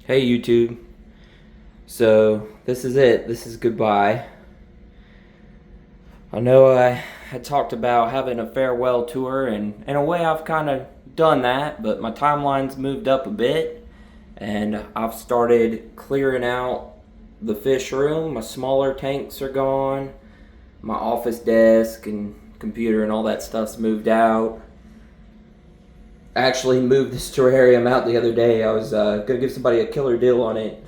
Hey YouTube. So this is it. This is goodbye. I know I had talked about having a farewell tour, and in a way I've kind of done that, but my timeline's moved up a bit, and I've started clearing out the fish room. My smaller tanks are gone. My office desk and computer and all that stuff's moved out. I actually moved this terrarium out the other day. I was gonna give somebody a killer deal on it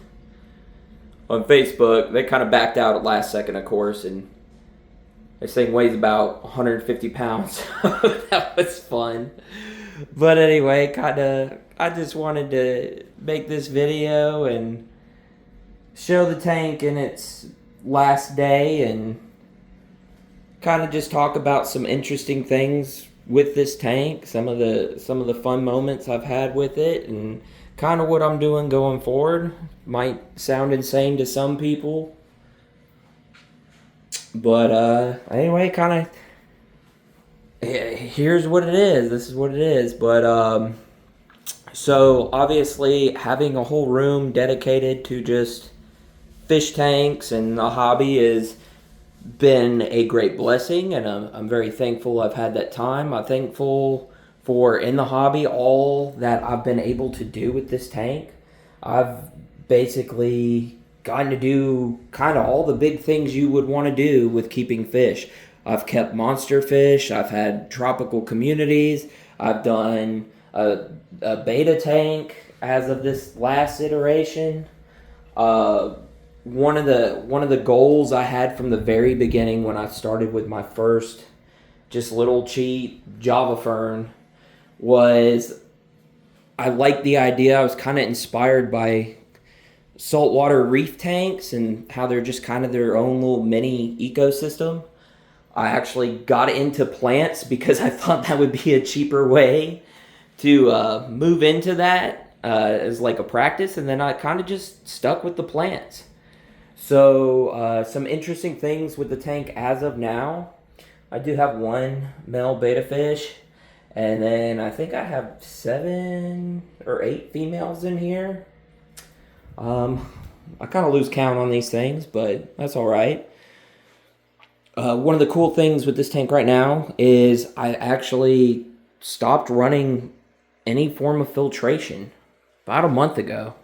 on Facebook. They kind of backed out at last second, of course, and this thing weighs about 150 pounds. That was fun. But anyway, I just wanted to make this video and show the tank in its last day and kind of just talk about some interesting things with this tank, some of the fun moments I've had with it, and kind of what I'm doing going forward. Might sound insane to some people, but anyway, kind of here's what it is. This is what it is. But so obviously having a whole room dedicated to just fish tanks and the hobby has been a great blessing, and I'm very thankful I've had that time. I'm thankful for in the hobby all that I've been able to do with this tank. I've basically gotten to do kind of all the big things you would want to do with keeping fish. I've kept monster fish. I've had tropical communities. I've done a beta tank as of this last iteration. One of the goals I had from the very beginning when I started with my first just little cheap Java Fern was I liked the idea. I was kind of inspired by saltwater reef tanks and how they're just kind of their own little mini ecosystem. I actually got into plants because I thought that would be a cheaper way to move into that as like a practice, and then I kind of just stuck with the plants. So some interesting things with the tank as of now. I do have one male beta fish, and then I think I have 7 or 8 females in here. I kind of lose count on these things, but that's all right. One of the cool things with this tank right now is I actually stopped running any form of filtration about a month ago.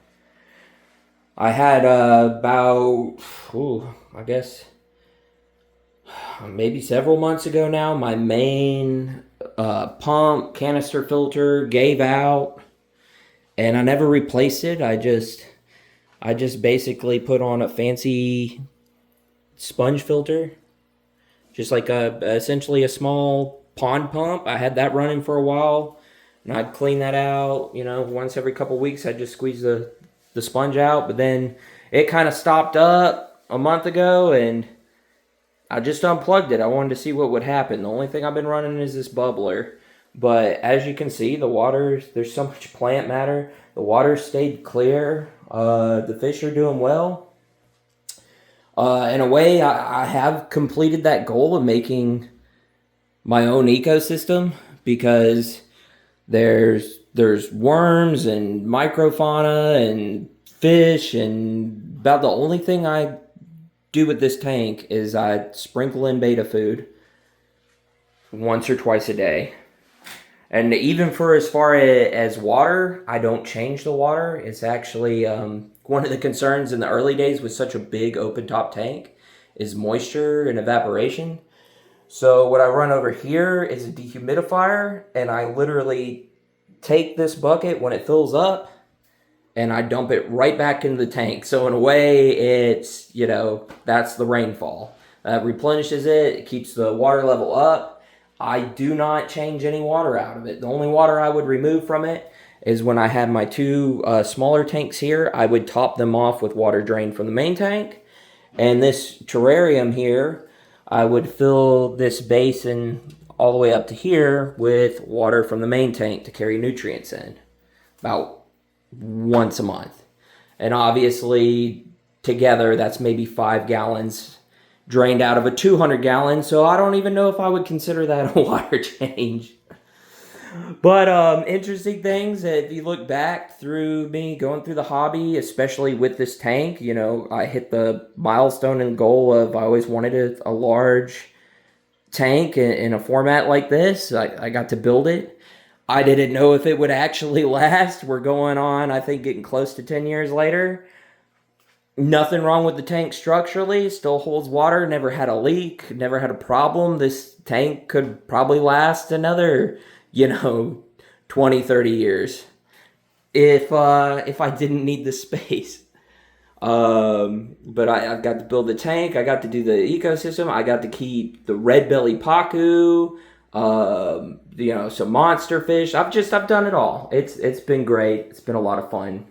I had I guess, maybe several months ago now, my main pump canister filter gave out, and I never replaced it. I just basically put on a fancy sponge filter, just like essentially a small pond pump. I had that running for a while, and I'd clean that out. Once every couple weeks, I'd just squeeze the sponge out. But then it kind of stopped up a month ago, and I just unplugged it. I wanted to see what would happen. The only thing I've been running is this bubbler. But as you can see, the water, there's so much plant matter. The water stayed clear. The fish are doing well. In a way, I have completed that goal of making my own ecosystem, because there's worms and microfauna and fish, and about the only thing I do with this tank is I sprinkle in beta food once or twice a day. And even for as far as water, I don't change the water. It's actually one of the concerns in the early days with such a big open top tank is moisture and evaporation. So what I run over here is a dehumidifier, and I literally take this bucket when it fills up and I dump it right back into the tank. So in a way, it's, that's the rainfall. Replenishes it, it keeps the water level up. I do not change any water out of it. The only water I would remove from it is when I had my 2 smaller tanks here. I would top them off with water drained from the main tank. And this terrarium here, I would fill this basin all the way up to here with water from the main tank to carry nutrients in about once a month. And obviously, together, that's maybe 5 gallons drained out of a 200 gallon, so I don't even know if I would consider that a water change. But interesting things, if you look back through me going through the hobby, especially with this tank, you know, I hit the milestone and goal of I always wanted a large tank in a format like this. I got to build it. I didn't know if it would actually last. We're going on, I think, getting close to 10 years later. Nothing wrong with the tank structurally. Still holds water. Never had a leak. Never had a problem. This tank could probably last another, you know, 20, 30 years if I didn't need the space. But I got to build the tank. I got to do the ecosystem. I got to keep the red belly pacu. You know, some monster fish. I've done it all. It's been great. It's been a lot of fun.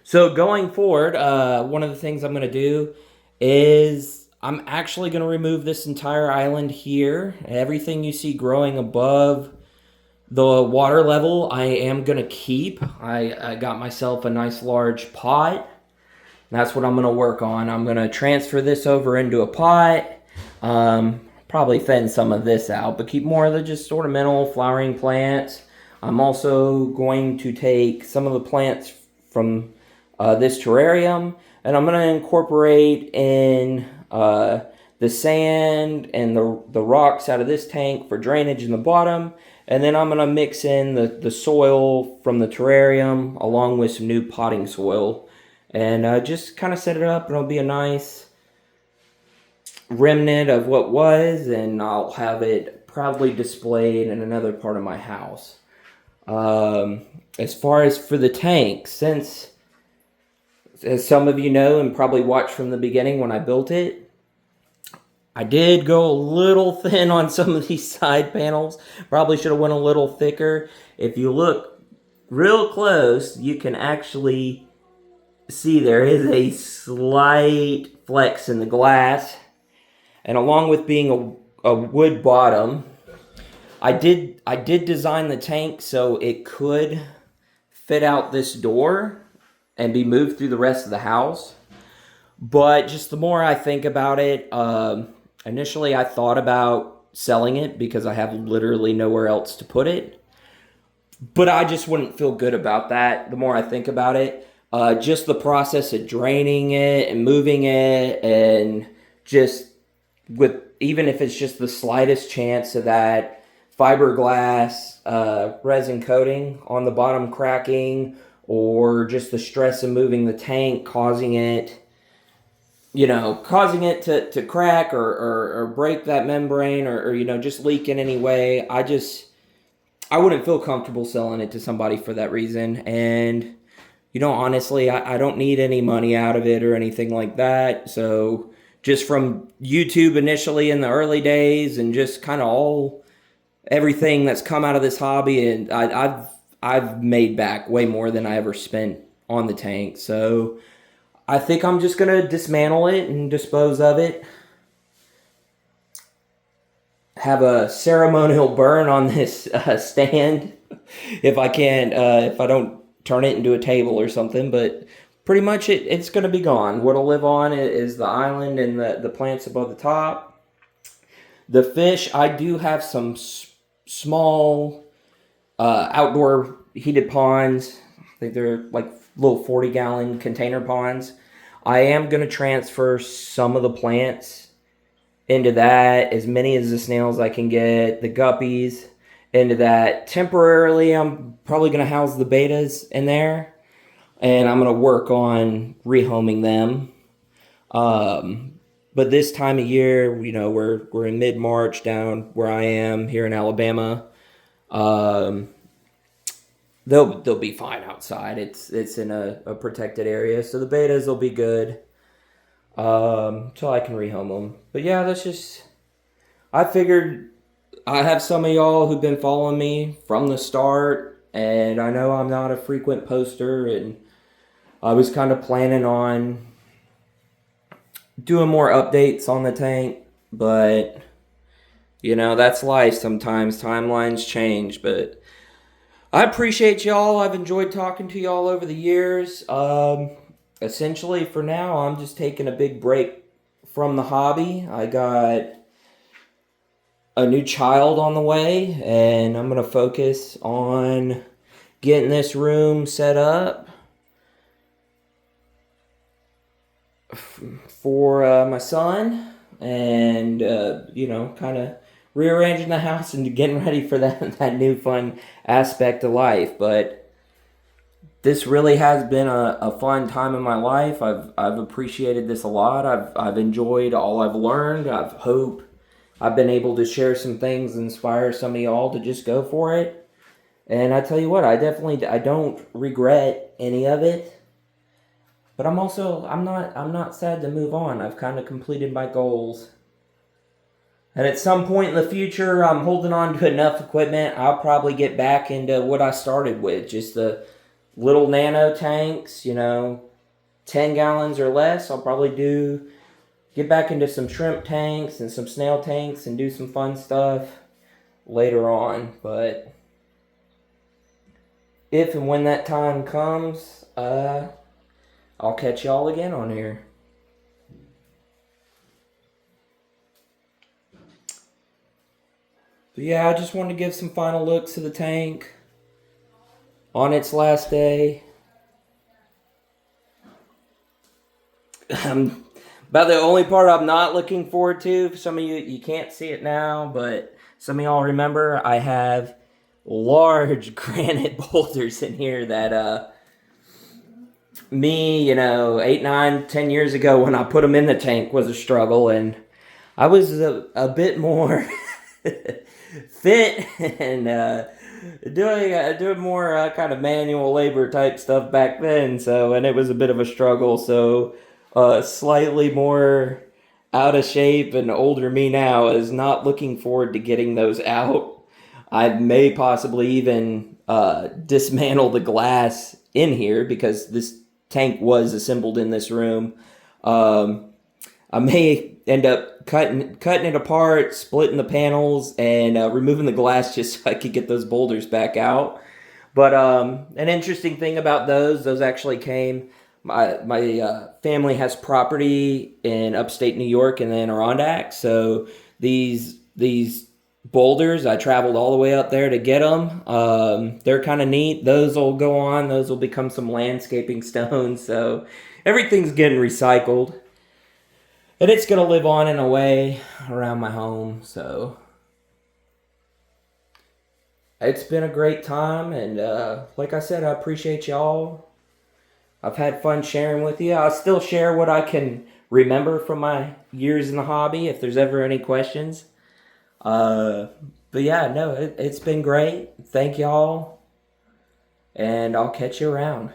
So going forward, one of the things I'm going to do is I'm actually going to remove this entire island here. Everything you see growing above the water level, I am going to keep. I got myself a nice large pot. That's what I'm going to work on. I'm going to transfer this over into a pot. Probably thin some of this out, but keep more of the just ornamental flowering plants. I'm also going to take some of the plants from this terrarium, and I'm going to incorporate in the sand and the rocks out of this tank for drainage in the bottom, and then I'm going to mix in the soil from the terrarium along with some new potting soil, and just kind of set it up, and it'll be a nice remnant of what was, and I'll have it proudly displayed in another part of my house. As far as for the tank, since as some of you know and probably watched from the beginning when I built it, I did go a little thin on some of these side panels. Probably should have went a little thicker. If you look real close, you can actually see there is a slight flex in the glass. And along with being a wood bottom, I did design the tank so it could fit out this door and be moved through the rest of the house. But just the more I think about it, initially I thought about selling it because I have literally nowhere else to put it. But I just wouldn't feel good about that the more I think about it. Just the process of draining it and moving it, and just with, even if it's just the slightest chance of that fiberglass resin coating on the bottom cracking, or just the stress of moving the tank causing it, you know, causing it to crack or break that membrane, or you know, just leak in any way, I wouldn't feel comfortable selling it to somebody for that reason. And you know, honestly, I don't need any money out of it or anything like that. So just from YouTube initially in the early days, and just kind of everything that's come out of this hobby, and I've made back way more than I ever spent on the tank. So I think I'm just gonna dismantle it and dispose of it. Have a ceremonial burn on this stand if I can, if I don't turn it into a table or something. But pretty much it's going to be gone. What'll live on is the island and the plants above the top. The fish, I do have some small outdoor heated ponds. I think they're like little 40-gallon container ponds. I am going to transfer some of the plants into that, as many as the snails I can get, the guppies into that. Temporarily, I'm probably going to house the betas in there, and I'm going to work on rehoming them. But this time of year, you know, we're in mid-March down where I am here in Alabama. They'll be fine outside. It's in a protected area, so the betas will be good. Till I can rehome them. But yeah, that's just, I figured I have some of y'all who've been following me from the start, and I know I'm not a frequent poster, and I was kind of planning on doing more updates on the tank, but you know, that's life sometimes. Timelines change, but I appreciate y'all. I've enjoyed talking to y'all over the years. Essentially, for now, I'm just taking a big break from the hobby. I got a new child on the way, and I'm going to focus on getting this room set up for my son, and kind of rearranging the house and getting ready for that new fun aspect of life. But this really has been a fun time in my life. I've appreciated this a lot. I've enjoyed all I've learned. I hope I've been able to share some things, inspire some of y'all to just go for it. And I tell you what, I don't regret any of it. But I'm not sad to move on. I've kind of completed my goals. And at some point in the future, I'm holding on to enough equipment, I'll probably get back into what I started with, just the little nano tanks, 10 gallons or less. I'll probably get back into some shrimp tanks and some snail tanks and do some fun stuff later on. But if and when that time comes, I'll catch y'all again on here. But yeah, I just wanted to give some final looks to the tank on its last day. About the only part I'm not looking forward to, for some of you can't see it now, but some of y'all remember, I have large granite boulders in here that me, 8, 9, 10 years ago when I put them in the tank was a struggle, and I was a bit more fit and doing more kind of manual labor type stuff back then. So, and it was a bit of a struggle. So, slightly more out of shape and older me now is not looking forward to getting those out. I may possibly even dismantle the glass in here because this tank was assembled in this room. I may end up cutting it apart, splitting the panels, and removing the glass just so I could get those boulders back out. But an interesting thing about those actually came. My family has property in upstate New York and the Adirondack, so these boulders, I traveled all the way up there to get them. They're kind of neat. Those will go on. Those will become some landscaping stones. So everything's getting recycled. And it's going to live on in a way around my home. So it's been a great time. And like I said, I appreciate y'all. I've had fun sharing with you. I'll still share what I can remember from my years in the hobby if there's ever any questions. But yeah, no, it's been great. Thank y'all, and I'll catch you around.